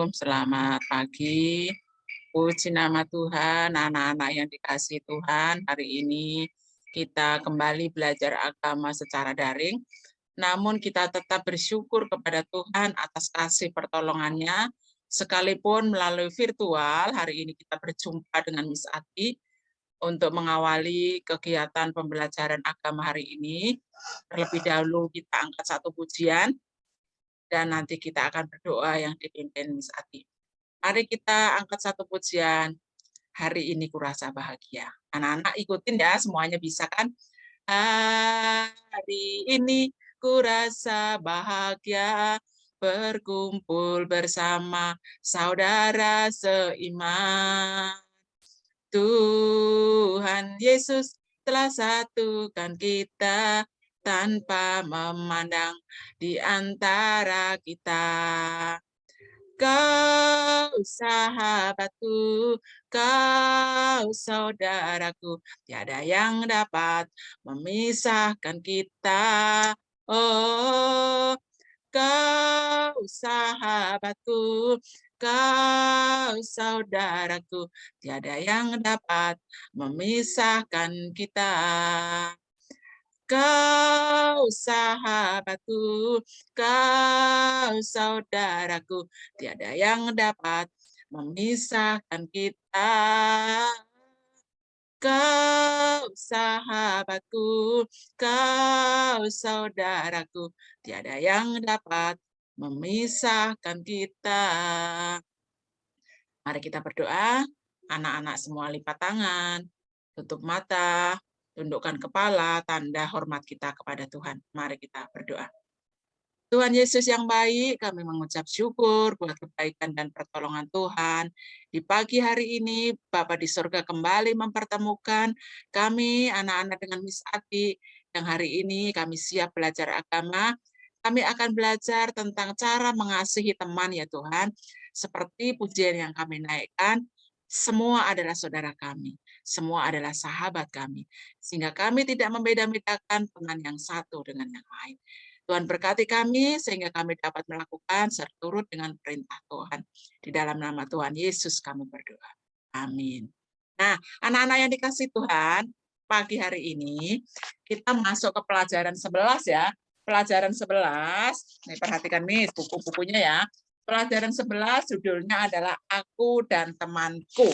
Shalom, selamat pagi. Puji nama Tuhan, anak-anak yang dikasihi Tuhan. Hari ini kita kembali belajar agama secara daring. Namun kita tetap bersyukur kepada Tuhan atas kasih pertolongannya. Sekalipun melalui virtual, hari ini kita berjumpa dengan Miss Ati untuk mengawali kegiatan pembelajaran agama hari ini. Terlebih dahulu kita angkat satu pujian, dan nanti kita akan berdoa yang dipimpin Miss Ati. Mari kita angkat satu pujian. Hari ini kurasa bahagia. Anak-anak ikutin ya, semuanya bisa kan? Hari ini kurasa bahagia, berkumpul bersama saudara seiman. Tuhan Yesus telah satukan kita tanpa memandang di antara kita. Kau sahabatku, kau saudaraku, tiada yang dapat memisahkan kita. Oh, kau sahabatku, kau saudaraku, tiada yang dapat memisahkan kita. Kau sahabatku, kau saudaraku, tiada yang dapat memisahkan kita. Kau sahabatku, kau saudaraku, tiada yang dapat memisahkan kita. Mari kita berdoa. Anak-anak semua lipat tangan, tutup mata, tundukkan kepala, tanda hormat kita kepada Tuhan. Mari kita berdoa. Tuhan Yesus yang baik, kami mengucap syukur buat kebaikan dan pertolongan Tuhan. Di pagi hari ini, Bapa di surga kembali mempertemukan kami, anak-anak dengan Miss Ati, yang hari ini kami siap belajar agama. Kami akan belajar tentang cara mengasihi teman ya Tuhan. Seperti pujian yang kami naikkan, semua adalah saudara kami, semua adalah sahabat kami, sehingga kami tidak membeda-bedakan teman yang satu dengan yang lain. Tuhan berkati kami, sehingga kami dapat melakukan seturut dengan perintah Tuhan. Di dalam nama Tuhan Yesus kami berdoa. Amin. Nah, anak-anak yang dikasihi Tuhan, pagi hari ini kita masuk ke pelajaran 11 ya. Pelajaran 11, nih perhatikan nih buku-bukunya ya. Pelajaran 11 judulnya adalah Aku dan Temanku.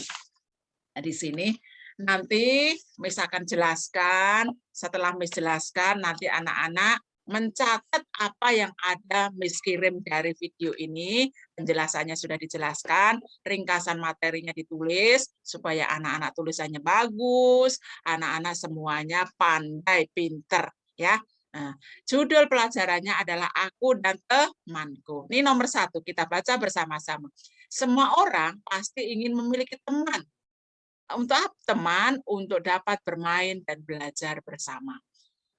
Nah, di sini nanti Miss akan jelaskan, setelah Miss jelaskan nanti anak-anak mencatat apa yang ada Miss kirim dari video ini, penjelasannya sudah dijelaskan, ringkasan materinya ditulis supaya anak-anak tulisannya bagus, anak-anak semuanya pandai, pinter ya. Nah, judul pelajarannya adalah Aku dan Temanku. Ini nomor 1, kita baca bersama-sama. Semua orang pasti ingin memiliki teman. Untuk teman, untuk dapat bermain dan belajar bersama.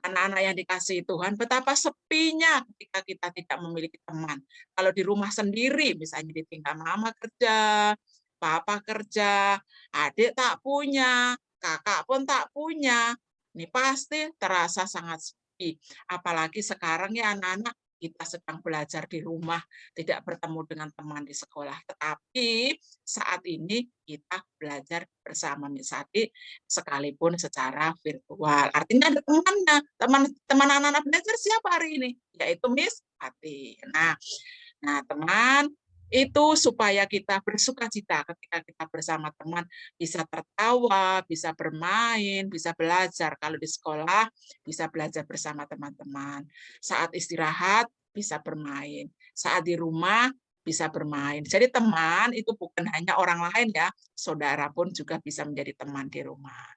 Anak-anak yang dikasihi Tuhan, betapa sepinya ketika kita tidak memiliki teman. Kalau di rumah sendiri, misalnya ditinggal mama kerja, papa kerja, adik tak punya, kakak pun tak punya, ini pasti terasa sangat sepi. Apalagi sekarang ya anak-anak, kita sedang belajar di rumah, tidak bertemu dengan teman di sekolah. Tetapi saat ini kita belajar bersama Miss Ati, sekalipun secara virtual. Artinya ada temannya, teman anak-anak belajar siapa hari ini? Yaitu Miss Ati. Nah, teman itu supaya kita bersukacita ketika kita bersama teman, bisa tertawa, bisa bermain, bisa belajar. Kalau di sekolah bisa belajar bersama teman-teman. Saat istirahat bisa bermain. Saat di rumah bisa bermain. Jadi teman itu bukan hanya orang lain ya, saudara pun juga bisa menjadi teman di rumah.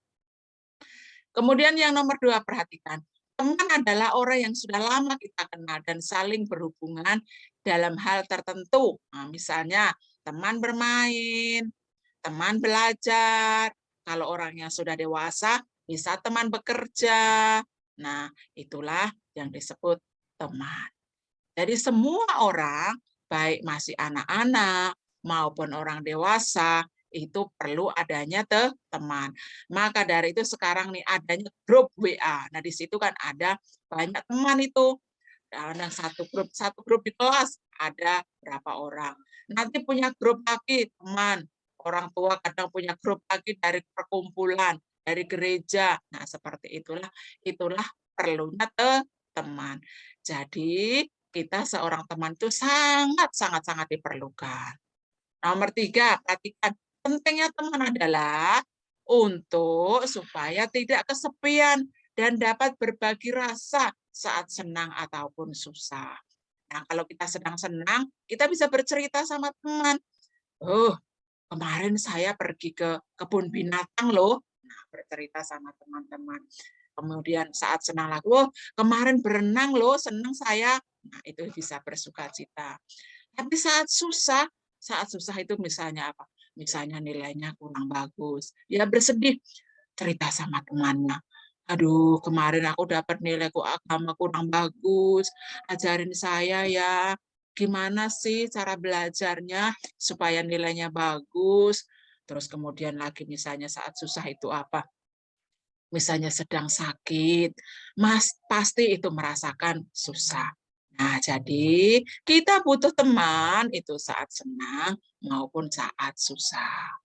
Kemudian yang nomor 2, perhatikan. Teman adalah orang yang sudah lama kita kenal dan saling berhubungan dalam hal tertentu. Nah, misalnya teman bermain, teman belajar. Kalau orang yang sudah dewasa, bisa teman bekerja. Nah, itulah yang disebut teman. Jadi semua orang, baik masih anak-anak maupun orang dewasa, itu perlu adanya teman. Maka dari itu sekarang nih adanya grup WA. Nah, di situ kan ada banyak teman itu. Ada satu grup di kelas ada berapa orang. Nanti punya grup lagi teman, orang tua kadang punya grup lagi dari perkumpulan, dari gereja. Nah, seperti itulah perlunya teman. Jadi, kita seorang teman itu sangat diperlukan. Nomor 3, perhatikan pentingnya teman adalah untuk supaya tidak kesepian dan dapat berbagi rasa saat senang ataupun susah. Nah, kalau kita sedang senang, kita bisa bercerita sama teman. Oh, kemarin saya pergi ke kebun binatang loh. Nah, bercerita sama teman-teman. Kemudian saat senang lagi, oh, kemarin berenang loh, senang saya. Nah, itu bisa bersukacita. Tapi saat susah itu misalnya apa? Misalnya nilainya kurang bagus. Ya bersedih, cerita sama temannya. Aduh, kemarin aku dapat nilai agama kurang bagus. Ajarin saya ya, gimana sih cara belajarnya supaya nilainya bagus. Terus kemudian lagi misalnya saat susah itu apa? Misalnya sedang sakit, Mas pasti itu merasakan susah. Nah, jadi kita butuh teman itu saat senang maupun saat susah.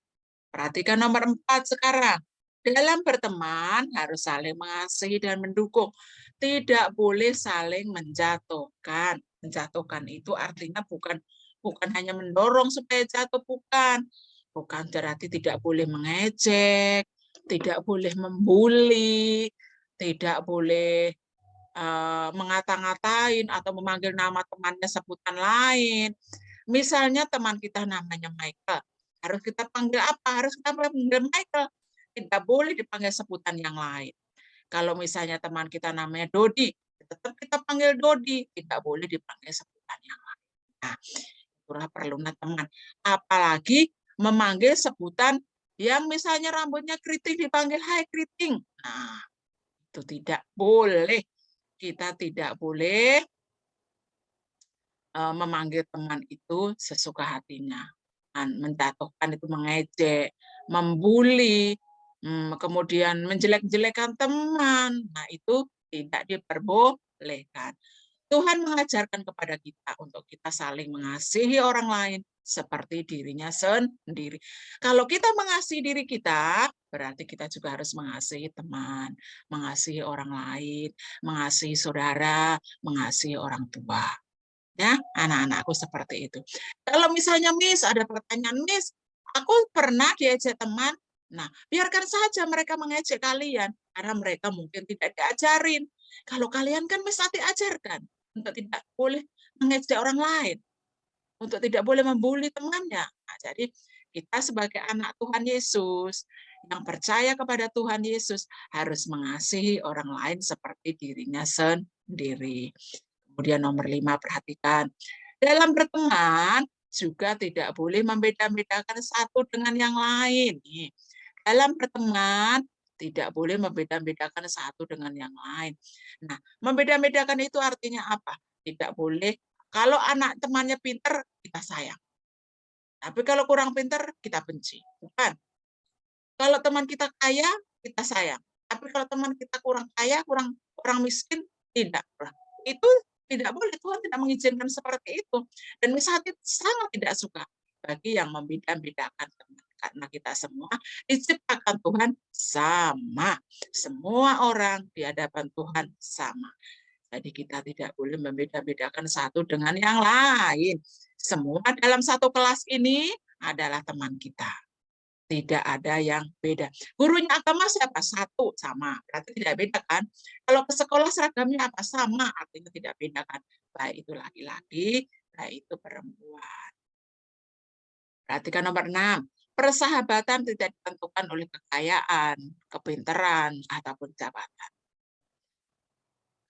Perhatikan nomor 4 sekarang. Dalam berteman harus saling mengasihi dan mendukung. Tidak boleh saling menjatuhkan. Menjatuhkan itu artinya bukan hanya mendorong supaya jatuh, bukan. Bukan berarti tidak boleh mengejek, tidak boleh membuli, tidak boleh mengata-ngatain atau memanggil nama temannya sebutan lain. Misalnya teman kita namanya Michael, harus kita panggil apa? Harus kita panggil Michael. Tidak boleh dipanggil sebutan yang lain. Kalau misalnya teman kita namanya Dodi, tetap kita panggil Dodi, tidak boleh dipanggil sebutan yang lain. Nah, itulah perlunya teman. Apalagi memanggil sebutan yang misalnya rambutnya keriting dipanggil Hai Keriting. Nah, itu tidak boleh. Kita tidak boleh memanggil teman itu sesuka hatinya. Menjatuhkan itu mengejek, membuli, kemudian menjelek-jelekan teman. Nah, itu tidak diperbolehkan. Tuhan mengajarkan kepada kita untuk kita saling mengasihi orang lain seperti dirinya sendiri. Kalau kita mengasihi diri kita, berarti kita juga harus mengasihi teman, mengasihi orang lain, mengasihi saudara, mengasihi orang tua. Ya, anak-anakku seperti itu. Kalau misalnya Miss ada pertanyaan, Miss, aku pernah diejek teman. Nah, biarkan saja mereka mengejek kalian karena mereka mungkin tidak diajarin. Kalau kalian kan Miss nanti ajarkan untuk tidak boleh mengejek orang lain, untuk tidak boleh membuli temannya. Nah, jadi kita sebagai anak Tuhan Yesus yang percaya kepada Tuhan Yesus harus mengasihi orang lain seperti dirinya sendiri. Kemudian nomor 5, perhatikan. Dalam berteman juga tidak boleh membeda-bedakan satu dengan yang lain. Dalam berteman tidak boleh membeda-bedakan satu dengan yang lain. Nah, membeda-bedakan itu artinya apa? Tidak boleh. Kalau anak temannya pinter, kita sayang. Tapi kalau kurang pinter, kita benci. Bukan. Kalau teman kita kaya, kita sayang. Tapi kalau teman kita kurang kaya, kurang miskin, tidak. Itu tidak boleh. Tuhan tidak mengizinkan seperti itu. Dan misalnya sangat tidak suka bagi yang membeda-bedakan teman. Karena kita semua diciptakan Tuhan sama. Semua orang di hadapan Tuhan sama. Jadi kita tidak boleh membeda-bedakan satu dengan yang lain. Semua dalam satu kelas ini adalah teman kita. Tidak ada yang beda. Gurunya agama siapa? Satu, sama. Berarti tidak beda kan? Kalau ke sekolah seragamnya apa? Sama, artinya tidak beda kan? Baik itu laki-laki, baik itu perempuan. Perhatikan nomor 6. Persahabatan tidak ditentukan oleh kekayaan, kepintaran, ataupun jabatan.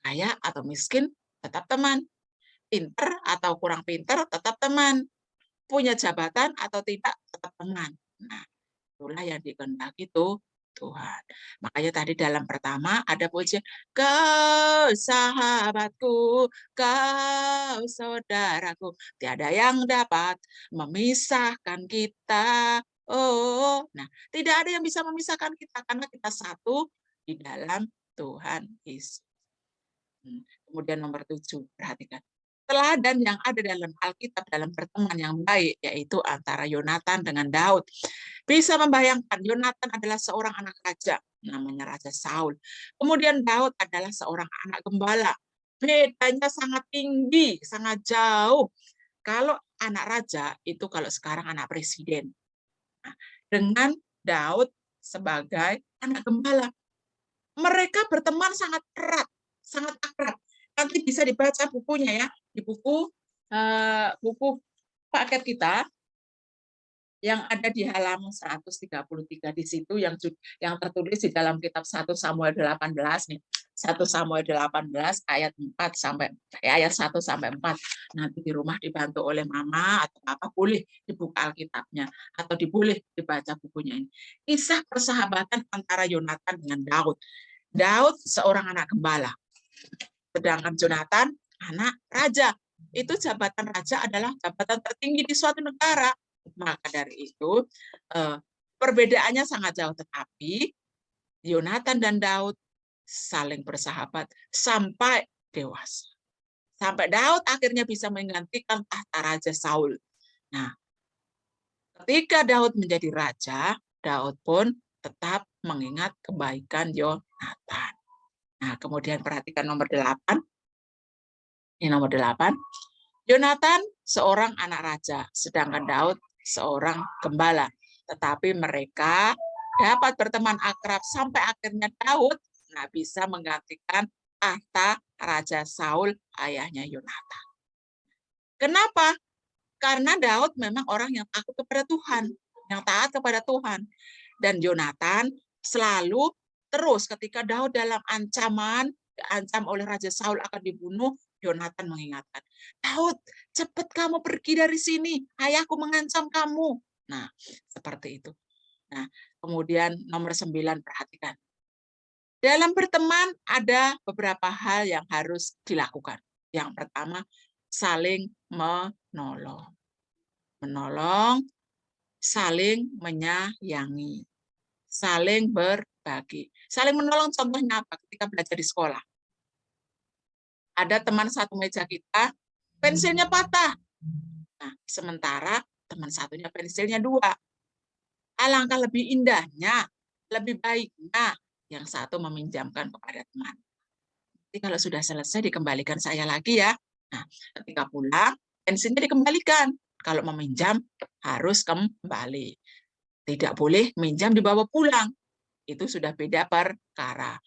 Kaya atau miskin, tetap teman. Pinter atau kurang pinter, tetap teman. Punya jabatan atau tidak, tetap teman. Nah, itulah yang dikehendaki Tuhan. Makanya tadi dalam pertama ada pujian, kau sahabatku, kau saudaraku, tiada yang dapat memisahkan kita. Oh, nah, tidak ada yang bisa memisahkan kita karena kita satu di dalam Tuhan Yesus. Kemudian nomor 7, perhatikan. Teladan yang ada dalam Alkitab dalam pertemuan yang baik, yaitu antara Yonatan dengan Daud. Bisa membayangkan, Yonatan adalah seorang anak raja, namanya Raja Saul. Kemudian Daud adalah seorang anak gembala. Bedanya sangat tinggi, sangat jauh. Kalau anak raja, itu kalau sekarang anak presiden. Nah, dengan Daud sebagai anak gembala. Mereka berteman sangat erat, sangat akrab. Nanti bisa dibaca bukunya ya, di buku paket kita yang ada di halaman 133 di situ yang tertulis di dalam kitab 1 Samuel 18 nih. 1 Samuel 18 ayat 4 sampai ayat 1 sampai 4. Nanti di rumah dibantu oleh mama atau apa boleh dibuka Alkitabnya atau boleh dibaca bukunya ini. Kisah persahabatan antara Yonatan dengan Daud. Daud seorang anak gembala. Sedangkan Yonatan anak raja. Itu jabatan raja adalah jabatan tertinggi di suatu negara. Maka dari itu perbedaannya sangat jauh, tetapi Yonatan dan Daud saling bersahabat sampai dewasa. Sampai Daud akhirnya bisa menggantikan tahta Raja Saul. Nah, ketika Daud menjadi raja, Daud pun tetap mengingat kebaikan Yonatan. Nah, kemudian perhatikan nomor 8. Ini nomor 8. Yonatan seorang anak raja, sedangkan Daud seorang gembala. Tetapi mereka dapat berteman akrab sampai akhirnya Daud bisa menggantikan tahta Raja Saul, ayahnya Yonatan. Kenapa? Karena Daud memang orang yang takut kepada Tuhan, yang taat kepada Tuhan. Dan Yonatan selalu terus ketika Daud dalam ancaman, diancam oleh Raja Saul akan dibunuh, Yonatan mengingatkan, Daud, cepat kamu pergi dari sini, ayahku mengancam kamu. Nah, seperti itu. Nah, kemudian nomor 9, perhatikan. Dalam berteman ada beberapa hal yang harus dilakukan. Yang pertama, saling menolong. Menolong, saling menyayangi, saling berbagi. Saling menolong contohnya apa? Ketika belajar di sekolah. Ada teman satu meja kita, pensilnya patah. Nah, sementara teman satunya pensilnya 2. Alangkah lebih indahnya, lebih baiknya yang satu meminjamkan kepada teman. Jadi kalau sudah selesai dikembalikan saya lagi ya. Nah, ketika pulang, pensilnya dikembalikan. Kalau meminjam harus kembali. Tidak boleh minjam dibawa pulang. Itu sudah beda perkara.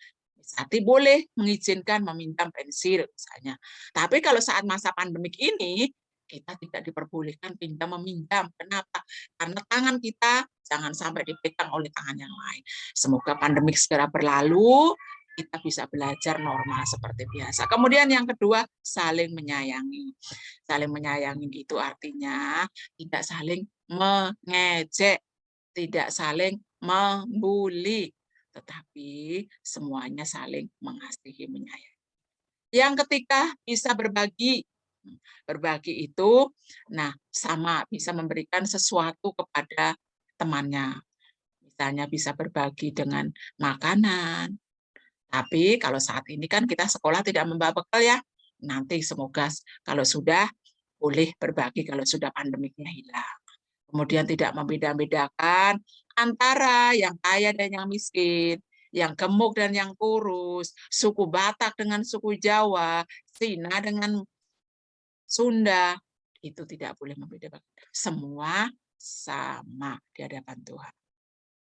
Sati boleh mengizinkan meminjam pensil misalnya. Tapi kalau saat masa pandemik ini, kita tidak diperbolehkan pinjam-meminjam. Kenapa? Karena tangan kita jangan sampai dipegang oleh tangan yang lain. Semoga pandemik segera berlalu, kita bisa belajar normal seperti biasa. Kemudian yang kedua, saling menyayangi. Saling menyayangi itu artinya tidak saling mengejek, tidak saling membuli, tetapi semuanya saling mengasihi, menyayangi. Yang ketika bisa berbagi. Berbagi itu sama bisa memberikan sesuatu kepada temannya. Misalnya bisa berbagi dengan makanan. Tapi kalau saat ini kan kita sekolah tidak membawa bekal ya. Nanti semoga kalau sudah boleh berbagi kalau sudah pandemiknya hilang. Kemudian tidak membeda-bedakan antara yang kaya dan yang miskin, yang gemuk dan yang kurus, suku Batak dengan suku Jawa, Cina dengan Sunda, itu tidak boleh membeda-bedakan. Semua sama di hadapan Tuhan.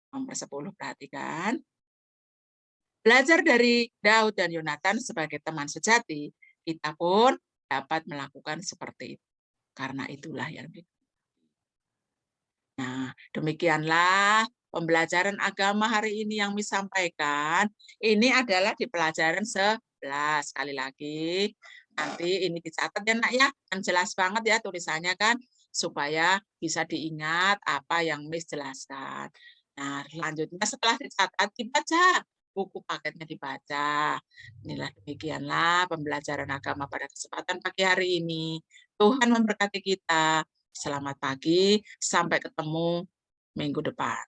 Nomor 10, perhatikan. Belajar dari Daud dan Yonatan sebagai teman sejati, kita pun dapat melakukan seperti itu. Karena itulah yang Nah, demikianlah pembelajaran agama hari ini yang disampaikan. Ini adalah di pelajaran 11. Sekali lagi, nanti ini dicatat ya nak ya. Kan jelas banget ya tulisannya kan, supaya bisa diingat apa yang Miss jelaskan. Nah, selanjutnya setelah dicatat, dibaca. Buku paketnya dibaca. Inilah demikianlah pembelajaran agama pada kesempatan pagi hari ini. Tuhan memberkati kita. Selamat pagi, sampai ketemu minggu depan.